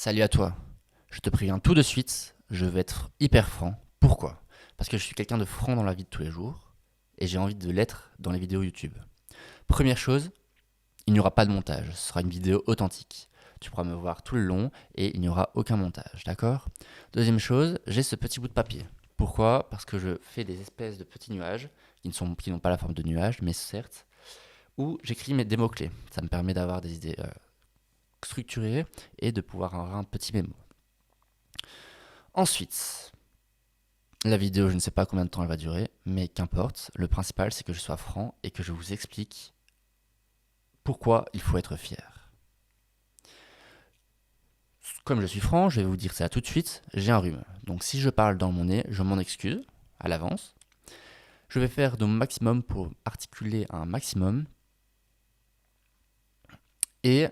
Salut à toi. Je te préviens tout de suite, je vais être hyper franc. Pourquoi? Parce que je suis quelqu'un de franc dans la vie de tous les jours et j'ai envie de l'être dans les vidéos YouTube. Première chose, il n'y aura pas de montage, ce sera une vidéo authentique. Tu pourras me voir tout le long et il n'y aura aucun montage, d'accord? Deuxième chose, j'ai ce petit bout de papier. Pourquoi? Parce que je fais des espèces de petits nuages qui n'ont pas la forme de nuages, mais certes, où j'écris des mots-clés. Ça me permet d'avoir des idées structurées et de pouvoir avoir un petit mémo. Ensuite, la vidéo, je ne sais pas combien de temps elle va durer, mais qu'importe. Le principal, c'est que je sois franc et que je vous explique pourquoi il faut être fier. Comme je suis franc, je vais vous dire ça tout de suite, j'ai un rhume. Donc si je parle dans mon nez, je m'en excuse à l'avance. Je vais faire de mon maximum pour articuler un maximum. Et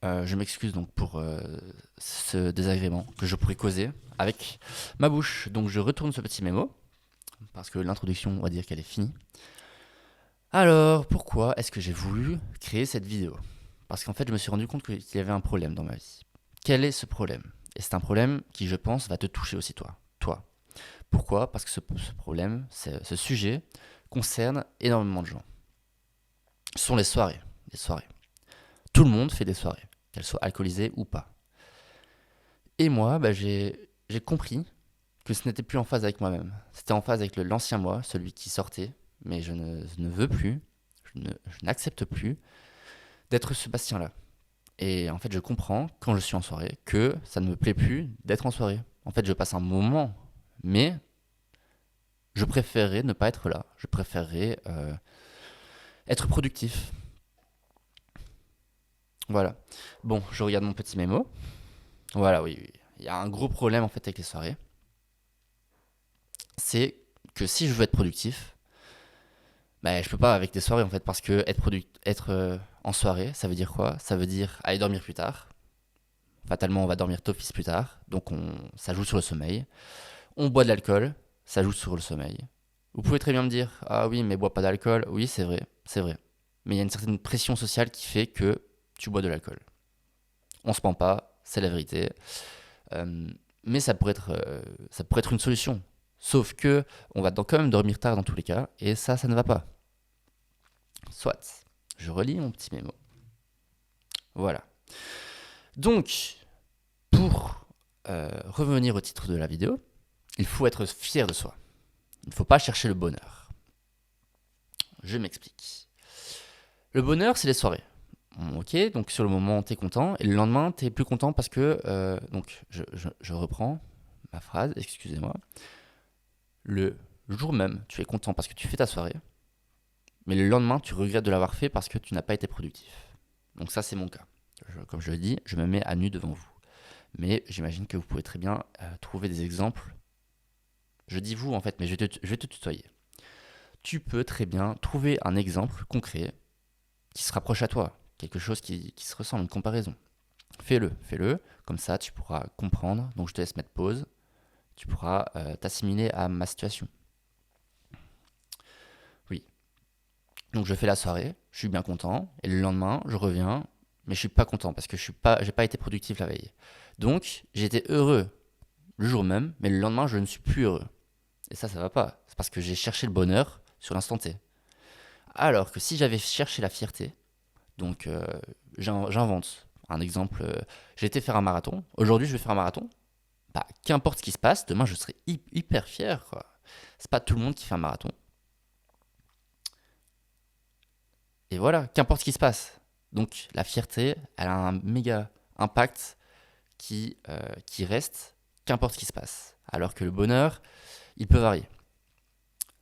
je m'excuse donc pour ce désagrément que je pourrais causer avec ma bouche. Donc je retourne ce petit mémo, parce que l'introduction, on va dire qu'elle est finie. Alors, pourquoi est-ce que j'ai voulu créer cette vidéo? Parce qu'en fait, je me suis rendu compte qu'il y avait un problème dans ma vie. Quel est ce problème? Et c'est un problème qui, je pense, va te toucher aussi toi. Toi. Pourquoi? Parce que ce problème, ce sujet, concerne énormément de gens. Ce sont les soirées. Les soirées. Tout le monde fait des soirées, qu'elles soient alcoolisées ou pas. Et moi, j'ai compris que ce n'était plus en phase avec moi-même. C'était en phase avec l'ancien moi, celui qui sortait, mais je ne veux plus, je n'accepte plus d'être ce Bastien-là. Et en fait, je comprends quand je suis en soirée que ça ne me plaît plus d'être en soirée. En fait, je passe un moment, mais je préférerais ne pas être là. Je préférerais être productif. Voilà. Bon, je regarde mon petit mémo. Voilà, oui, oui. Il y a un gros problème en fait avec les soirées. C'est que si je veux être productif, je peux pas avec des soirées en fait, parce que être en soirée, ça veut dire quoi? Ça veut dire aller dormir plus tard. Fatalement, on va dormir d'office plus tard, donc ça joue sur le sommeil. On boit de l'alcool, ça joue sur le sommeil. Vous pouvez très bien me dire, ah oui, mais bois pas d'alcool. Oui, c'est vrai, c'est vrai. Mais il y a une certaine pression sociale qui fait que tu bois de l'alcool. On se ment pas, c'est la vérité. Euh, mais ça pourrait être une solution. Sauf que on va quand même dormir tard dans tous les cas, et ça ne va pas. Soit. Je relis mon petit mémo. Voilà. Donc, pour revenir au titre de la vidéo, il faut être fier de soi. Il ne faut pas chercher le bonheur. Je m'explique. Le bonheur, c'est les soirées. Ok, donc sur le moment, t'es content, et le lendemain, t'es plus content parce que... donc, je reprends ma phrase, excusez-moi. Le jour même, tu es content parce que tu fais ta soirée, mais le lendemain, tu regrettes de l'avoir fait parce que tu n'as pas été productif. Donc ça, c'est mon cas. Comme je le dis, je me mets à nu devant vous. Mais j'imagine que vous pouvez très bien trouver des exemples. Je dis vous en fait, mais je vais te tutoyer. Tu peux très bien trouver un exemple concret qui se rapproche à toi, quelque chose qui se ressemble, une comparaison. Fais-le, comme ça tu pourras comprendre. Donc je te laisse mettre pause, tu pourras t'assimiler à ma situation. Oui, donc je fais la soirée, je suis bien content, et le lendemain je reviens, mais je suis pas content parce que j'ai pas été productif la veille. Donc j'étais heureux le jour même, mais le lendemain je ne suis plus heureux. Et ça va pas. C'est parce que j'ai cherché le bonheur sur l'instant T. Alors que si j'avais cherché la fierté, donc j'invente un exemple, j'ai été faire un marathon, aujourd'hui je vais faire un marathon, qu'importe ce qui se passe, demain je serai hyper fier, quoi. C'est pas tout le monde qui fait un marathon. Et voilà, qu'importe ce qui se passe. Donc la fierté, elle a un méga impact qui reste, qu'importe ce qui se passe. Alors que le bonheur, il peut varier.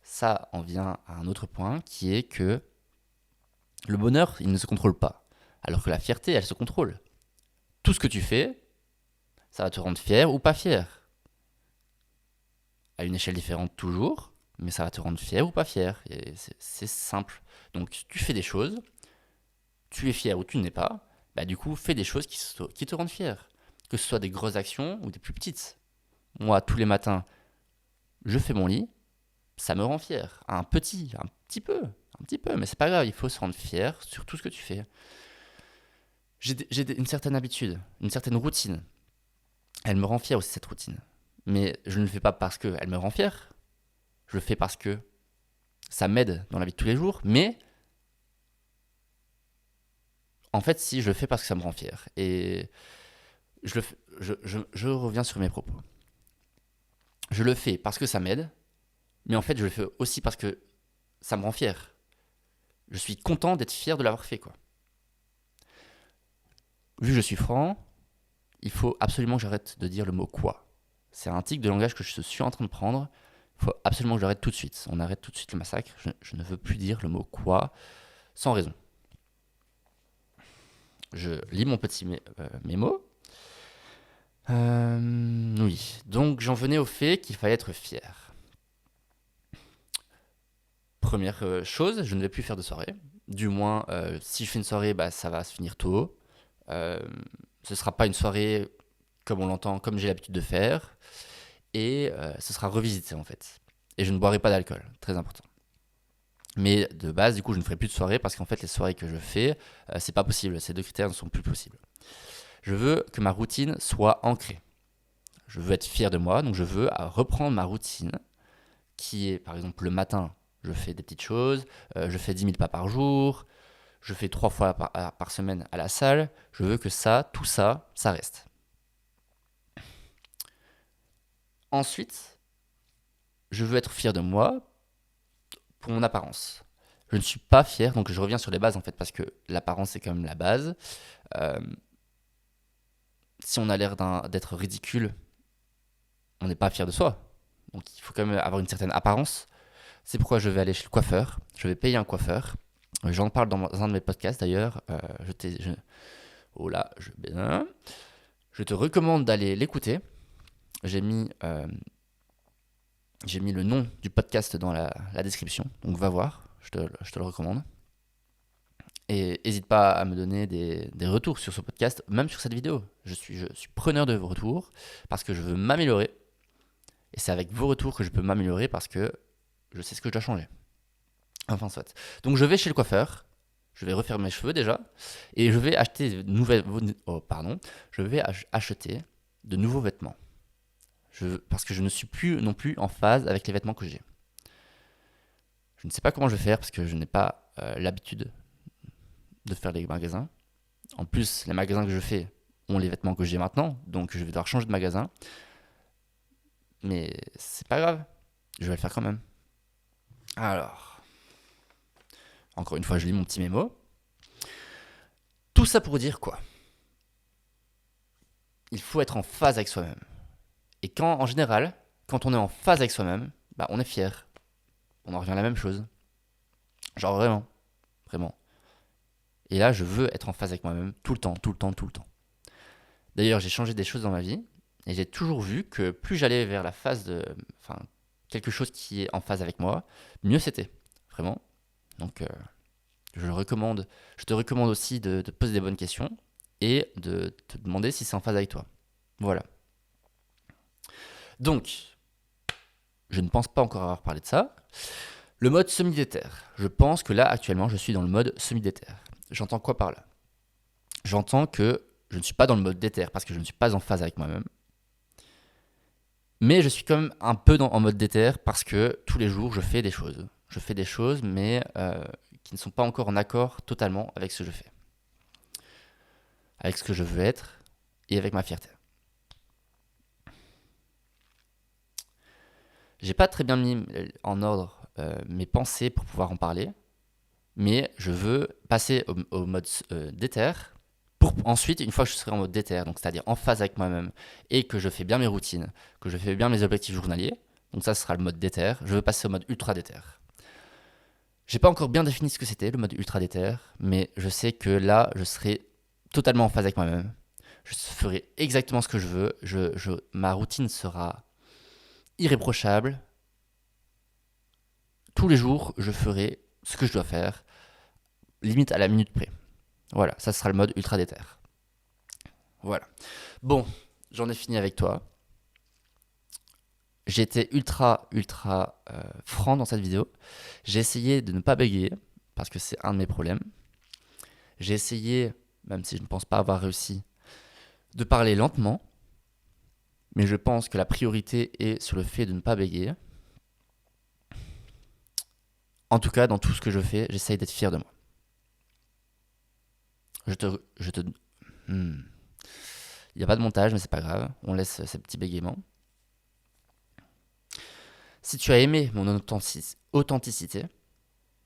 Ça en vient à un autre point qui est que le bonheur, il ne se contrôle pas. Alors que la fierté, elle se contrôle. Tout ce que tu fais, ça va te rendre fier ou pas fier. À une échelle différente toujours, mais ça va te rendre fier ou pas fier. Et c'est simple. Donc tu fais des choses, tu es fier ou tu n'es pas, du coup fais des choses qui te rendent fier. Que ce soit des grosses actions ou des plus petites. Moi, tous les matins, je fais mon lit, ça me rend fier. Un petit peu, mais c'est pas grave, il faut se rendre fier sur tout ce que tu fais. Une certaine habitude, une certaine routine. Elle me rend fier aussi, cette routine. Mais je ne le fais pas parce qu'elle me rend fier. Je le fais parce que ça m'aide dans la vie de tous les jours. Mais en fait, si je le fais parce que ça me rend fier. Et je reviens sur mes propos. Je le fais parce que ça m'aide. Mais en fait, je le fais aussi parce que ça me rend fier. Je suis content d'être fier de l'avoir fait, quoi. Vu que je suis franc, il faut absolument que j'arrête de dire le mot quoi. C'est un tic de langage que je suis en train de prendre. Il faut absolument que j'arrête tout de suite. On arrête tout de suite le massacre. Je ne veux plus dire le mot quoi sans raison. Je lis mon petit mémo. Oui. Donc j'en venais au fait qu'il fallait être fier. Première chose, je ne vais plus faire de soirée. Du moins, si je fais une soirée, bah, ça va se finir tôt. Ce sera pas une soirée comme on l'entend, comme j'ai l'habitude de faire. Et ce sera revisité en fait. Et je ne boirai pas d'alcool, très important. Mais de base, du coup, je ne ferai plus de soirée parce qu'en fait, les soirées que je fais, c'est pas possible. Ces deux critères ne sont plus possibles. Je veux que ma routine soit ancrée. Je veux être fier de moi, donc je veux reprendre ma routine qui est, par exemple, le matin, je fais des petites choses, je fais 10 000 pas par jour, je fais 3 fois par semaine à la salle. Je veux que tout ça, ça reste. Ensuite, je veux être fier de moi pour mon apparence. Je ne suis pas fier, donc je reviens sur les bases en fait, parce que l'apparence c'est quand même la base. Euh, si on a l'air d'être ridicule, on n'est pas fier de soi. Donc il faut quand même avoir une certaine apparence. C'est pourquoi je vais aller chez le coiffeur. Je vais payer un coiffeur. J'en parle dans un de mes podcasts d'ailleurs. Oh là, je te recommande d'aller l'écouter. J'ai mis, euh, j'ai mis le nom du podcast dans la description. Donc va voir, je te le recommande. Et n'hésite pas à me donner des retours sur ce podcast, même sur cette vidéo. Je suis preneur de vos retours parce que je veux m'améliorer. Et c'est avec vos retours que je peux m'améliorer parce que je sais ce que je dois changer. Enfin, soit. Donc je vais chez le coiffeur. Je vais refaire mes cheveux déjà. Et je vais acheter Je vais acheter de nouveaux vêtements. Parce que je ne suis plus non plus en phase avec les vêtements que j'ai. Je ne sais pas comment je vais faire parce que je n'ai pas l'habitude de faire les magasins. En plus, les magasins que je fais ont les vêtements que j'ai maintenant, donc je vais devoir changer de magasin. Mais c'est pas grave, je vais le faire quand même. Alors, encore une fois, je lis mon petit mémo. Tout ça pour dire quoi? Il faut être en phase avec soi-même. Et en général, quand on est en phase avec soi-même, bah on est fier. On en revient à la même chose. Genre vraiment, vraiment. Et là, je veux être en phase avec moi-même tout le temps, tout le temps, tout le temps. D'ailleurs, j'ai changé des choses dans ma vie et j'ai toujours vu que plus j'allais vers la phase enfin, quelque chose qui est en phase avec moi, mieux c'était, vraiment. Donc, je te recommande aussi de poser des bonnes questions et de te demander si c'est en phase avec toi. Voilà. Donc, je ne pense pas encore avoir parlé de ça. Le mode semi-déter. Je pense que là, actuellement, je suis dans le mode semi-déter. J'entends quoi par là? J'entends que je ne suis pas dans le mode déter parce que je ne suis pas en phase avec moi-même. Mais je suis quand même un peu en mode déter parce que tous les jours, je fais des choses. Je fais des choses, mais qui ne sont pas encore en accord totalement avec ce que je fais. Avec ce que je veux être et avec ma fierté. J'ai pas très bien mis en ordre mes pensées pour pouvoir en parler, mais je veux passer au mode déter pour ensuite, une fois que je serai en mode déter, donc c'est-à-dire en phase avec moi-même et que je fais bien mes routines, que je fais bien mes objectifs journaliers, donc ça sera le mode déter, je veux passer au mode ultra déter. J'ai pas encore bien défini ce que c'était le mode ultra déter, mais je sais que là, je serai totalement en phase avec moi-même. Je ferai exactement ce que je veux. Ma routine sera irréprochable. Tous les jours, je ferai ce que je dois faire, limite à la minute près. Voilà, ça sera le mode ultra déter. Voilà. Bon, j'en ai fini avec toi. J'ai été ultra franc dans cette vidéo. J'ai essayé de ne pas bégayer, parce que c'est un de mes problèmes. J'ai essayé même si je ne pense pas avoir réussi, de parler lentement. Mais je pense que la priorité est sur le fait de ne pas bégayer. En tout cas, dans tout ce que je fais, j'essaye d'être fier de moi. Je te. Hmm. Il n'y a pas de montage, mais c'est pas grave. On laisse ces petits bégaiements. Si tu as aimé mon authenticité,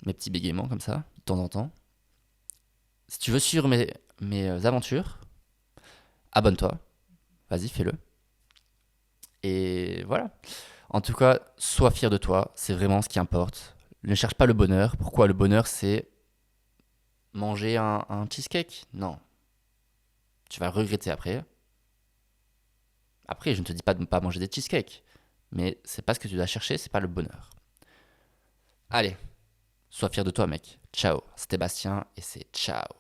mes petits bégaiements comme ça, de temps en temps, si tu veux suivre mes aventures, abonne-toi. Vas-y, fais-le. Et voilà. En tout cas, sois fier de toi. C'est vraiment ce qui importe. Ne cherche pas le bonheur. Pourquoi le bonheur, c'est manger un cheesecake? Non. Tu vas le regretter après. Après, je ne te dis pas de ne pas manger des cheesecakes. Mais c'est pas ce que tu dois chercher, c'est pas le bonheur. Allez, sois fier de toi, mec. Ciao. C'était Bastien et c'est ciao.